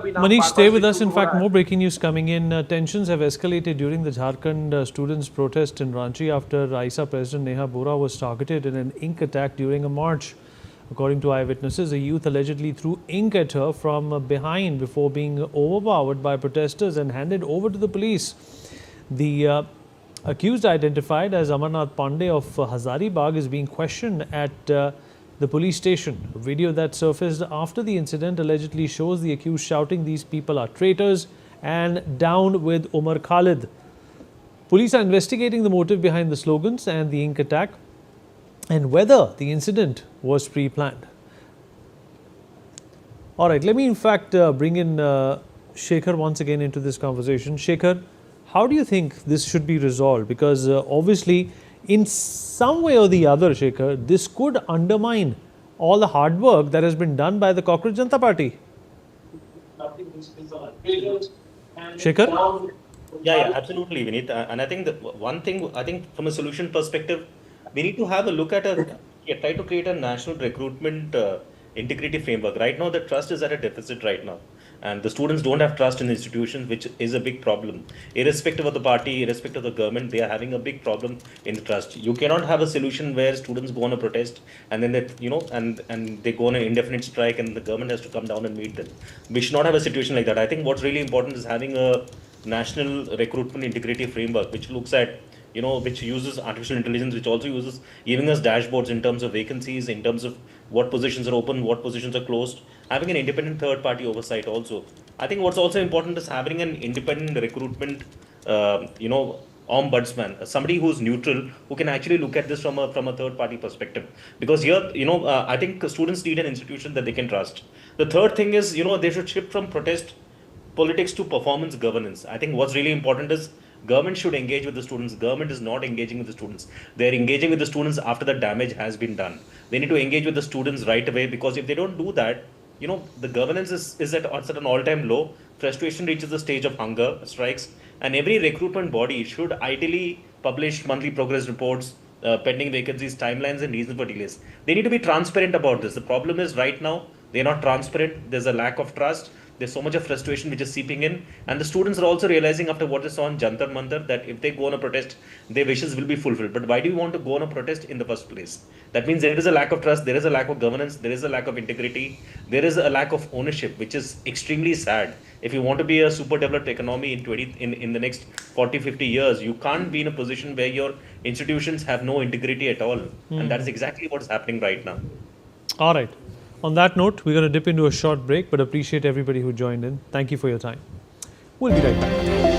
Manish, stay with us. In fact, more breaking news coming in. Tensions have escalated during the Jharkhand students' protest in Ranchi after AISA President Neha Bora was targeted in an ink attack during a march. According to eyewitnesses, a youth allegedly threw ink at her from behind before being overpowered by protesters and handed over to the police. The accused, identified as Amarnath Pandey of Hazaribagh, is being questioned at the police station. A video that surfaced after the incident allegedly shows the accused shouting, "These people are traitors," and "Down with Umar Khalid." Police are investigating the motive behind the slogans and the ink attack and whether the incident was pre-planned. All right, let me in fact bring in Shekhar once again into this conversation. Shekhar, how do you think this should be resolved? Because obviously, in some way or the other, Shekhar, this could undermine all the hard work that has been done by the Cockroach Janata Party. Shekhar? Yeah, absolutely, Vineet. And I think the one thing, I think from a solution perspective, we need to have a look at try to create a national recruitment integrity framework. Right now, the trust is at a deficit right now. And the students don't have trust in institutions, which is a big problem. Irrespective of the party, irrespective of the government, they are having a big problem in the trust. You cannot have a solution where students go on a protest and then and they go on an indefinite strike and the government has to come down and meet them. We should not have a situation like that. I think what's really important is having a national recruitment integrity framework, which looks at which uses artificial intelligence, which also uses giving us dashboards in terms of vacancies, in terms of what positions are open, what positions are closed, having an independent third-party oversight also. I think what's also important is having an independent recruitment, ombudsman, somebody who's neutral, who can actually look at this from a third-party perspective. Because here, I think students need an institution that they can trust. The third thing is, they should shift from protest politics to performance governance. I think what's really important is government should engage with the students. Government is not engaging with the students. They're engaging with the students after the damage has been done. They need to engage with the students right away, because if they don't do that, the governance is at an all-time low. Frustration reaches the stage of hunger strikes, and every recruitment body should ideally publish monthly progress reports, pending vacancies, timelines, and reasons for delays. They need to be transparent about this. The problem is right now, they're not transparent. There's a lack of trust. There's so much of frustration which is seeping in, and the students are also realizing after what they saw on Jantar Mantar that if they go on a protest, their wishes will be fulfilled. But why do you want to go on a protest in the first place? That means there is a lack of trust, there is a lack of governance, there is a lack of integrity, there is a lack of ownership, which is extremely sad. If you want to be a super developed economy in the next 40-50 years, you can't be in a position where your institutions have no integrity at all. And that is exactly what's happening right now. All right. On that note, we're going to dip into a short break, but appreciate everybody who joined in. Thank you for your time. We'll be right back.